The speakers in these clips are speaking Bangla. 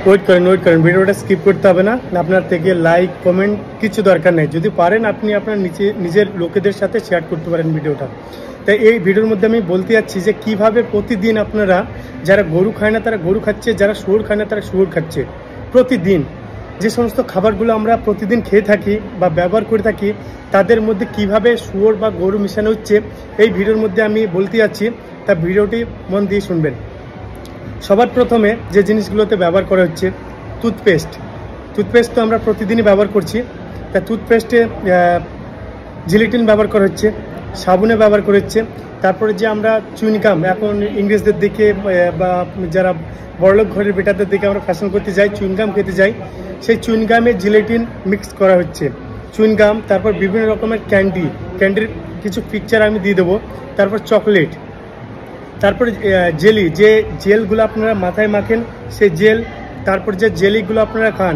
ওয়েট করেন, ভিডিওটা স্কিপ করতে হবে না। আপনার থেকে লাইক কমেন্ট কিছু দরকার নেই, যদি পারেন আপনি আপনার নিজের লোকেদের সাথে শেয়ার করতে পারেন ভিডিওটা। তাই এই ভিডিওর মধ্যে আমি বলতে যাচ্ছি যে কিভাবে প্রতিদিন আপনারা, যারা গরু খায় না তারা গরু খাচ্ছে, যারা শুয়োর খায় না তারা শুয়োর খাচ্ছে। প্রতিদিন যে সমস্ত খাবারগুলো আমরা প্রতিদিন খেয়ে থাকি বা ব্যবহার করে থাকি, তাদের মধ্যে কিভাবে শুয়োর বা গরু মিশানো হচ্ছে এই ভিডিওর মধ্যে আমি বলতে যাচ্ছি। তা ভিডিওটি মন দিয়ে শুনবেন। সবার প্রথমে যে জিনিসগুলোতে ব্যবহার করা হচ্ছে টুথপেস্ট তো আমরা প্রতিদিনই ব্যবহার করছি। তা টুথপেস্টে জিলিটিন ব্যবহার করা হচ্ছে, সাবুনে ব্যবহার করা হচ্ছে। তারপরে যে আমরা চুইনগাম, এখন ইংরেজদের দিকে বা যারা বড়লোক ঘরের বেটাদের দিকে আমরা ফ্যাশন করতে যাই, চুইনগাম খেতে যাই, সেই চুইনগামে জিলেটিন মিক্স করা হচ্ছে। চুইনগাম, তারপর বিভিন্ন রকমের ক্যান্ডির কিছু পিকচার আমি দিয়ে দেবো। তারপর চকলেট, তারপরে জেলি, যে জেলগুলো আপনারা মাথায় মাখেন সেই জেল, তারপর যে জেলিগুলো আপনারা খান।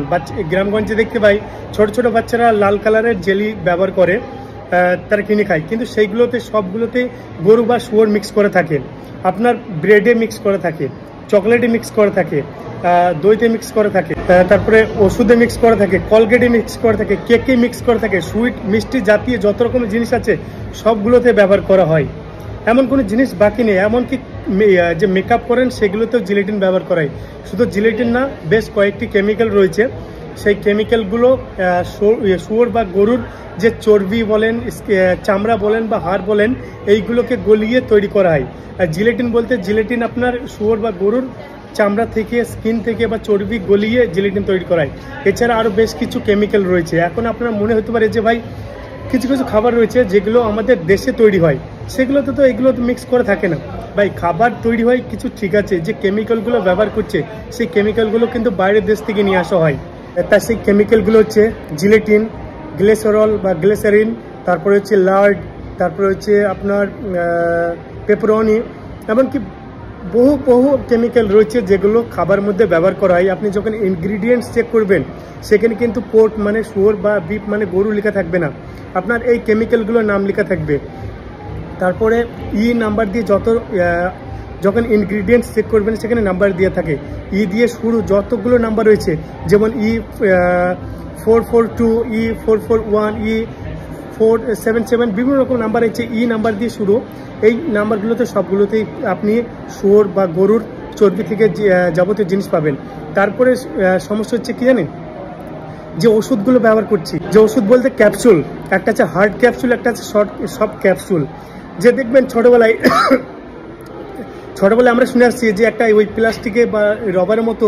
গ্রামগঞ্জে দেখতে পাই ছোট ছোট বাচ্চারা লাল কালারের জেলি ব্যবহার করে, তারা কিনে খায়, কিন্তু সেইগুলোতে সবগুলোতে গরু বা শুয়োর মিক্স করে থাকে। আপনার ব্রেডে মিক্স করে থাকে, চকলেটে মিক্স করে থাকে, দইতে মিক্স করে থাকে, তারপরে ওষুধে মিক্স করে থাকে, কলগেটে মিক্স করে থাকে, কেকে মিক্স করে থাকে, সুইট মিষ্টি জাতীয় যত রকমের জিনিস আছে সবগুলোতে ব্যবহার করা হয়। এমন কোনো জিনিস বাকি নেই। এমনকি যে মেকআপ করেন সেগুলোতেও জিলেটিন ব্যবহার করা হয়। শুধু জিলেটিন না, বেশ কয়েকটি কেমিক্যাল রয়েছে। সেই কেমিক্যালগুলো শুয়োর বা গরুর যে চর্বি বলেন, চামড়া বলেন বা হাড় বলেন, এইগুলোকে গলিয়ে তৈরি করা হয়। আর জিলেটিন বলতে, জিলেটিন আপনার শুয়োর বা গরুর চামড়া থেকে, স্কিন থেকে বা চর্বি গলিয়ে জিলেটিন তৈরি করা হয়। এছাড়া আরও বেশ কিছু কেমিক্যাল রয়েছে। এখন আপনার মনে হতে পারে যে ভাই কিছু কিছু খাবার রয়েছে যেগুলো আমাদের দেশে তৈরি হয়, সেগুলোতে তো এগুলো তো মিক্স করে থাকে না। ভাই খাবার তৈরি হয় কিছু, ঠিক আছে, যে কেমিক্যালগুলো ব্যবহার করছে সেই কেমিক্যালগুলো কিন্তু বাইরের দেশ থেকে নিয়ে আসা হয়। তার সেই কেমিক্যালগুলো হচ্ছে জিলেটিন, গ্লিসারল বা গ্লিসারিন, তারপরে হচ্ছে লার্ড, তারপরে হচ্ছে আপনার পেপারনি, এমনকি বহু কেমিক্যাল রয়েছে যেগুলো খাবার মধ্যে ব্যবহার করা হয়। আপনি যখন ইনগ্রিডিয়েন্টস চেক করবেন সেখানে কিন্তু পোর্ট মানে শুয়োর বা বিফ মানে গরু লেখা থাকবে না, আপনার এই কেমিক্যালগুলোর নাম লেখা থাকবে। তারপরে নাম্বার দিয়ে যখন ইনগ্রিডিয়েন্টস চেক করবেন সেখানে নাম্বার দিয়ে থাকে। দিয়ে শুরু যতগুলো নাম্বার রয়েছে, যেমন 442, 441, 477, বিভিন্ন রকম নাম্বার আছে। নাম্বার দিয়ে শুরু। এই নাম্বারগুলোতে সবগুলোতেই আপনি শুয়োর বা গরুর চর্বি থেকে যাবতীয় জিনিস পাবেন। তারপরে সমস্যা হচ্ছে কি জানেন, যে ওষুধগুলো ব্যবহার করছি, যে ওষুধ বলতে ক্যাপসুল, একটা আছে হার্ড ক্যাপসুল, একটা আছে সফট ক্যাপসুল। যে দেখবেন ছোটবেলায় আমরা শুনে আসছি যে একটা ওই প্লাস্টিকে বা রবারের মতো